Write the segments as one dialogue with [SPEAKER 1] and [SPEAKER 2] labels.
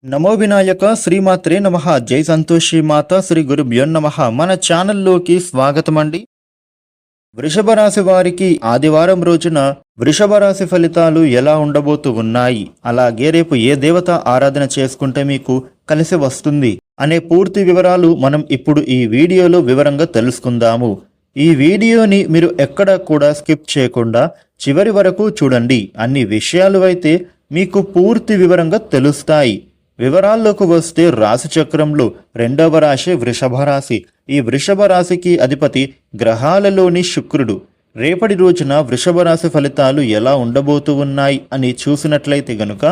[SPEAKER 1] నమో వినాయక శ్రీమాత్రే నమః. జై సంతోషి మాత శ్రీ గురుభ్యో నమః. మన ఛానల్లోకి స్వాగతం అండి. వృషభ రాశి వారికి ఆదివారం రోజున వృషభ రాశి ఫలితాలు ఎలా ఉండబోతూ ఉన్నాయి, అలాగే రేపు ఏ దేవత ఆరాధన చేసుకుంటే మీకు కలిసి వస్తుంది అనే పూర్తి వివరాలు మనం ఇప్పుడు ఈ వీడియోలో వివరంగా తెలుసుకుందాము. ఈ వీడియోని మీరు ఎక్కడ కూడా స్కిప్ చేయకుండా చివరి వరకు చూడండి. అన్ని విషయాలు అయితే మీకు పూర్తి వివరంగా తెలుస్తాయి. వివరాల్లోకి వస్తే రాశి చక్రంలో రెండవ రాశి వృషభ రాశి. ఈ వృషభ రాశికి అధిపతి గ్రహాలలోని శుక్రుడు. రేపటి రోజున వృషభ రాశి ఫలితాలు ఎలా ఉండబోతూ ఉన్నాయి అని చూసినట్లయితే గనుక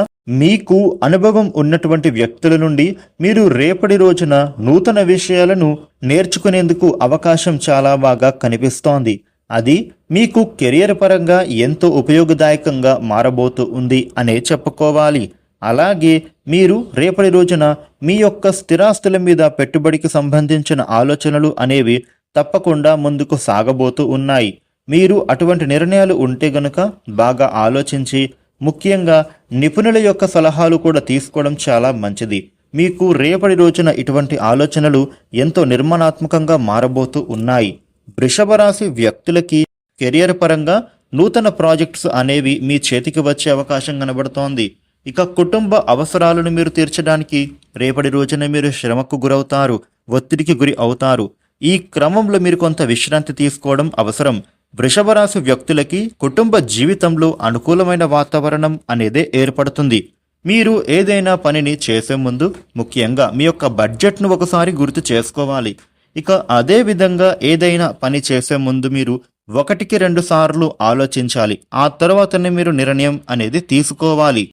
[SPEAKER 1] మీకు అనుభవం ఉన్నటువంటి వ్యక్తుల నుండి మీరు రేపటి రోజున నూతన విషయాలను నేర్చుకునేందుకు అవకాశం చాలా బాగా కనిపిస్తోంది. అది మీకు కెరియర్ పరంగా ఎంతో ఉపయోగదాయకంగా మారబోతూ ఉంది అనే చెప్పుకోవాలి. అలాగే మీరు రేపటి రోజున మీ యొక్క స్థిరాస్తుల మీద పెట్టుబడికి సంబంధించిన ఆలోచనలు అనేవి తప్పకుండా ముందుకు సాగబోతూ ఉన్నాయి. మీరు అటువంటి నిర్ణయాలు ఉంటే గనుక బాగా ఆలోచించి ముఖ్యంగా నిపుణుల యొక్క సలహాలు కూడా తీసుకోవడం చాలా మంచిది. మీకు రేపటి రోజున ఇటువంటి ఆలోచనలు ఎంతో నిర్మాణాత్మకంగా మారబోతూ ఉన్నాయి. వృషభ రాశి వ్యక్తులకి కెరియర్ పరంగా నూతన ప్రాజెక్ట్స్ అనేవి మీ చేతికి వచ్చే అవకాశం కనబడుతోంది. ఇక కుటుంబ అవసరాలను మీరు తీర్చడానికి రేపటి రోజున మీరు శ్రమకు గురవుతారు, ఒత్తిడికి గురి అవుతారు. ఈ క్రమంలో మీరు కొంత విశ్రాంతి తీసుకోవడం అవసరం. వృషభ రాశి వ్యక్తులకి కుటుంబ జీవితంలో అనుకూలమైన వాతావరణం అనేదే ఏర్పడుతుంది. మీరు ఏదైనా పనిని చేసే ముందు ముఖ్యంగా మీ యొక్క బడ్జెట్ను ఒకసారి గుర్తు చేసుకోవాలి. ఇక అదే విధంగా ఏదైనా పని చేసే ముందు మీరు 1-2 సార్లు ఆలోచించాలి. ఆ తర్వాతనే మీరు నిర్ణయం అనేది తీసుకోవాలి.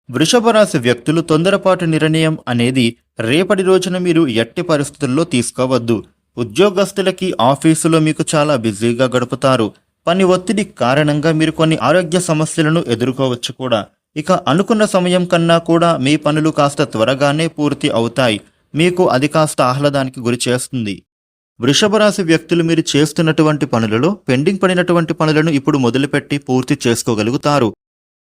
[SPEAKER 1] వృషభ రాశి వ్యక్తులు తొందరపాటు నిర్ణయం అనేది రేపటి రోజున మీరు ఎట్టి పరిస్థితుల్లో తీసుకోవద్దు. ఉద్యోగస్తులకి ఆఫీసులో మీకు చాలా బిజీగా గడుపుతారు. పని ఒత్తిడి కారణంగా మీరు కొన్ని ఆరోగ్య సమస్యలను ఎదుర్కోవచ్చు కూడా. ఇక అనుకున్న సమయం కన్నా కూడా మీ పనులు కాస్త త్వరగానే పూర్తి అవుతాయి. మీకు అది కాస్త ఆహ్లాదానికి గురి చేస్తుంది. వృషభ రాశి వ్యక్తులు మీరు చేస్తున్నటువంటి పనులలో పెండింగ్ పడినటువంటి పనులను ఇప్పుడు మొదలుపెట్టి పూర్తి చేసుకోగలుగుతారు.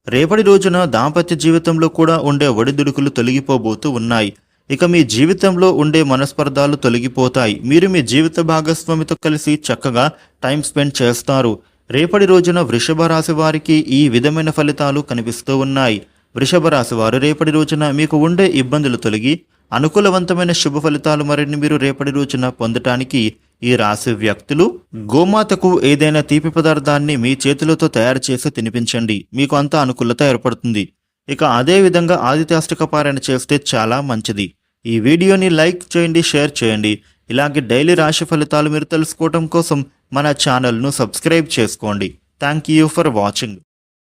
[SPEAKER 1] రేపటి రోజున దాంపత్య జీవితంలో కూడా ఉండే ఒడిదుడుకులు తొలగిపోబోతూ ఉన్నాయి. ఇక మీ జీవితంలో ఉండే మనస్పర్ధాలు తొలగిపోతాయి. మీరు మీ జీవిత భాగస్వామితో కలిసి చక్కగా టైం స్పెండ్ చేస్తారు. రేపటి రోజున వృషభ రాశి వారికి ఈ విధమైన ఫలితాలు కనిపిస్తూ ఉన్నాయి. వృషభ రాశి వారు రేపటి రోజున మీకు ఉండే ఇబ్బందులు తొలగి అనుకూలవంతమైన శుభ ఫలితాలు మరిన్ని మీరు రేపటి రోజున పొందటానికి ఈ రాశి వ్యక్తులు గోమాతకు ఏదైనా తీపి పదార్థాన్ని మీ చేతులతో తయారు చేసి తినిపించండి. మీకు అంతా అనుకూలత ఏర్పడుతుంది. ఇక అదే విధంగా ఆదిత్యాష్టక పారాయణ చేస్తే చాలా మంచిది. ఈ వీడియోని లైక్ చేయండి, షేర్ చేయండి. ఇలాగే డైలీ రాశి ఫలితాలు మీరు తెలుసుకోవడం కోసం మన ఛానల్ను సబ్స్క్రైబ్ చేసుకోండి. Thank you for watching.